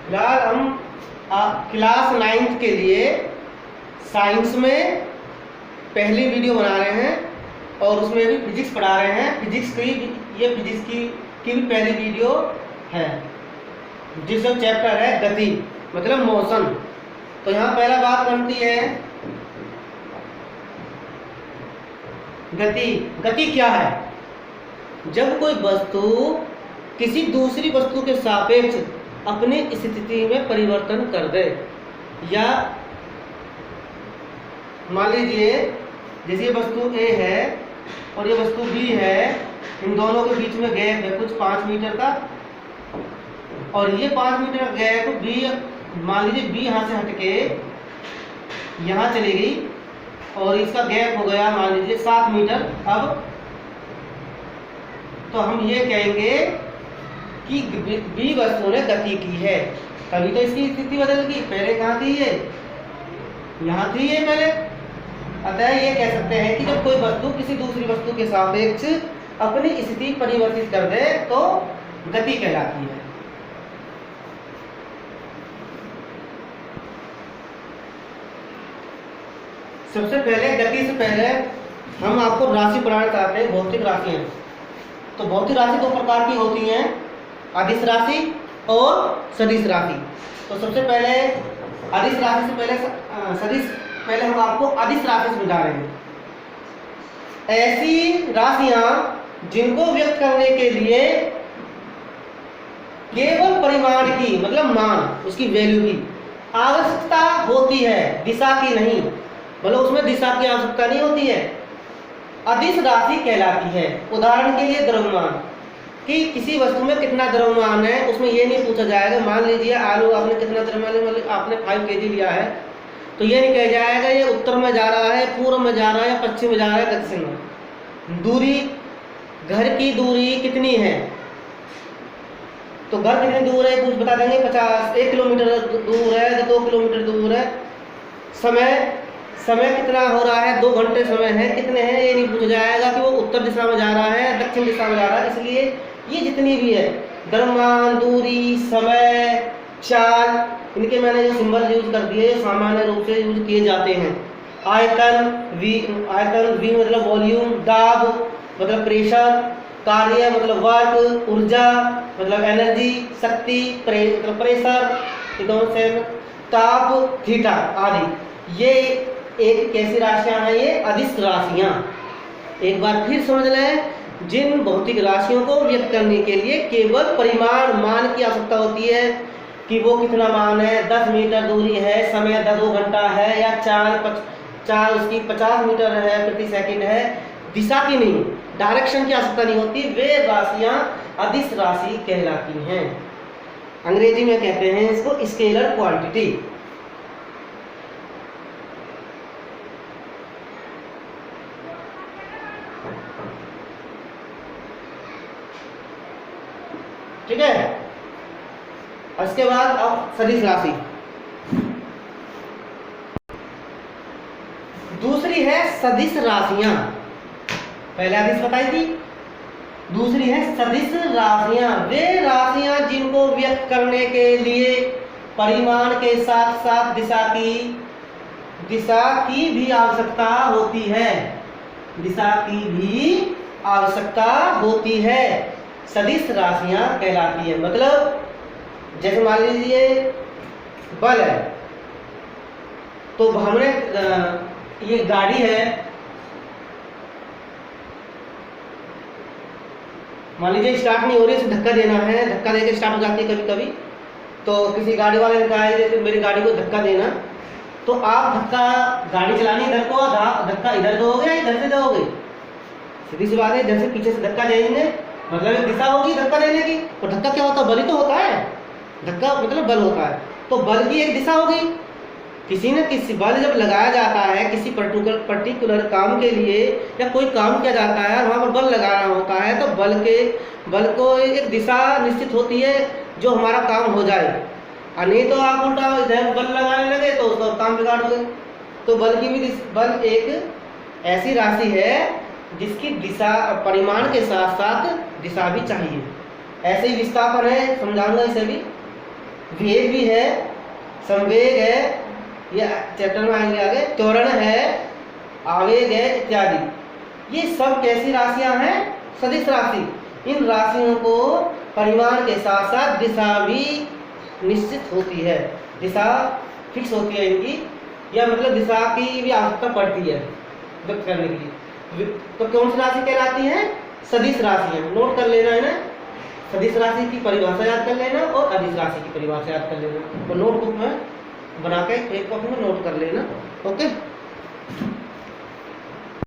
फिलहाल हम class 9th के लिए साइंस में पहली वीडियो बना रहे हैं और उसमें भी फिजिक्स पढ़ा रहे हैं। फिजिक्स की भी पहली वीडियो है जिसका चैप्टर है गति मतलब मोशन। तो यहाँ पहला बात बनती है गति। गति क्या है? जब कोई वस्तु किसी दूसरी वस्तु के सापेक्ष अपनी स्थिति में परिवर्तन कर दे, या मान लीजिए जैसे ये वस्तु A है और ये वस्तु B है, इन दोनों के बीच में गैप है कुछ 5 मीटर का, और ये 5 मीटर का गैप B, मान लीजिए B यहाँ से हटके यहाँ चली गई और इसका गैप हो गया मान लीजिए 7 मीटर। अब तो हम ये कहेंगे कि B वस्तु ने गति की है, तभी तो इसकी स्थिति बदल गई। पहले कहाँ थी ये? यहाँ थी ये पहले। अतः ये कह सकते हैं कि जब कोई वस्तु किसी दूसरी वस्तु के सापेक्ष अपनी स्थिति परिवर्तित कर दे तो गति कहलाती है। सबसे पहले गति से पहले हम आपको राशि पढ़ाना चाहते हैं, भौतिक राशियां। तो भौतिक राशि दो प्रकार की होती हैं, अदिश राशि और सदिश राशि। तो सबसे पहले अदिश राशि से पहले हम आपको अदिश राशि समझा रहे हैं। ऐसी राशियां जिनको व्यक्त करने के लिए केवल परिमाण की मतलब मान, उसकी वैल्यू की आवश्यकता होती है, दिशा की नहीं। मतलब उसमें दिशा की आवश्यकता नहीं होती है, अदिश राशि कहलाती है। उदाहरण के लिए द्रव्यमान, कि किसी वस्तु में कितना द्रव्यमान है, उसमें ये नहीं पूछा जाएगा मान लीजिए आलू आपने कितना द्रव्यमान, मतलब आपने 5 kg लिया है, तो ये नहीं कहा जाएगा ये उत्तर में जा रहा है, पूर्व में जा रहा है, या पश्चिम में जा रहा है, दक्षिण में। दूरी, घर की दूरी कितनी है, तो घर कितनी दूर है कुछ बता देंगे, 1 किलोमीटर दूर है, 2 किलोमीटर दूर है। समय कितना हो रहा है, 2 घंटे समय है, कितने हैं ये नहीं पूछा जाएगा कि वो उत्तर दिशा में जा रहा है, दक्षिण दिशा में जा रहा है। इसलिए ये जितनी भी है द्रव्यमान, दूरी, समय, चाल, इनके मैंने जो सिंबल यूज कर दिए सामान्य रूप से यूज किए जाते हैं। आयतन V मतलब वॉल्यूम, दाब मतलब प्रेशर, कार्य मतलब वर्क, ऊर्जा मतलब एनर्जी, शक्ति मतलब प्रेशर, ताप, थीटा आदि। ये एक कैसी राशियां हैं? ये अदिश राशियां। एक बार फिर समझ लें, जिन भौतिक राशियों को व्यक्त करने के लिए केवल परिमाण मान की आवश्यकता होती है कि वो कितना मान है, 10 मीटर दूरी है, समय 2 घंटा है, या चाल उसकी 50 मीटर है प्रति सेकंड है, दिशा की नहीं, डायरेक्शन की आवश्यकता नहीं होती, वे राशियां अदिश राशि कहलाती हैं। अंग्रेजी में कहते हैं इसको स्केलर क्वांटिटी। ठीक है। इसके बाद अब सदिश राशि। दूसरी है सदिश राशियां। पहले अदिश बताई थी, दूसरी है सदिश राशियां। वे राशियां जिनको व्यक्त करने के लिए परिमाण के साथ साथ दिशा की भी आवश्यकता होती है, दिशा की भी आवश्यकता होती है, सदिश राशियां कहलाती है। मतलब जैसे मान लीजिए बल है, तो हमने ये गाड़ी है, मान लीजिए स्टार्ट नहीं हो रही, इसे धक्का देना है, धक्का देके स्टार्ट हो जाती है कभी कभी। तो किसी गाड़ी वाले ने कहा है जैसे मेरी गाड़ी को धक्का देना, तो आप धक्का गाड़ी चलानी इधर को, धक्का इधर दोगे या इधर से दोगे? सीधी सी बात है, इधर से पीछे से धक्का देंगे मतलब एक दिशा होगी धक्का देने की। तो धक्का क्या होता है? बल ही तो होता है, धक्का मतलब बल होता है, तो बल की एक दिशा होगी। किसी न किसी बल जब लगाया जाता है किसी पर्टिकुलर काम के लिए, या कोई काम किया जाता है वहाँ पर बल लगाना होता है, तो बल को एक दिशा निश्चित होती है जो हमारा काम हो जाए। नहीं तो आप उल्टा इधर बल लगाने लगे तो उसका काम बिगाड़ोगे। तो बल एक ऐसी राशि है जिसकी दिशा परिमाण के साथ साथ दिशा भी चाहिए। ऐसे ही विस्थापन है, समझाऊंगा इसे भी। वेग भी है, संवेग है, ये चैप्टर में आएंगे आगे, त्वरण है, आवेग है इत्यादि। ये सब कैसी राशियां हैं? सदिश राशि। इन राशियों को परिमाण के साथ साथ दिशा भी निश्चित होती है, दिशा फिक्स होती है इनकी, या मतलब दिशा की भी आवश्यकता पड़ती है व्यक्त करने के लिए। तो कौन सी राशि कहलाती है? सदिश राशियां। नोट कर लेना है ना, सदिश राशि की परिभाषा याद कर लेना और अदिश राशि की परिभाषा याद कर लेना। तो नोटबुक में बना के एक कॉपी में नोट कर लेना। ओके।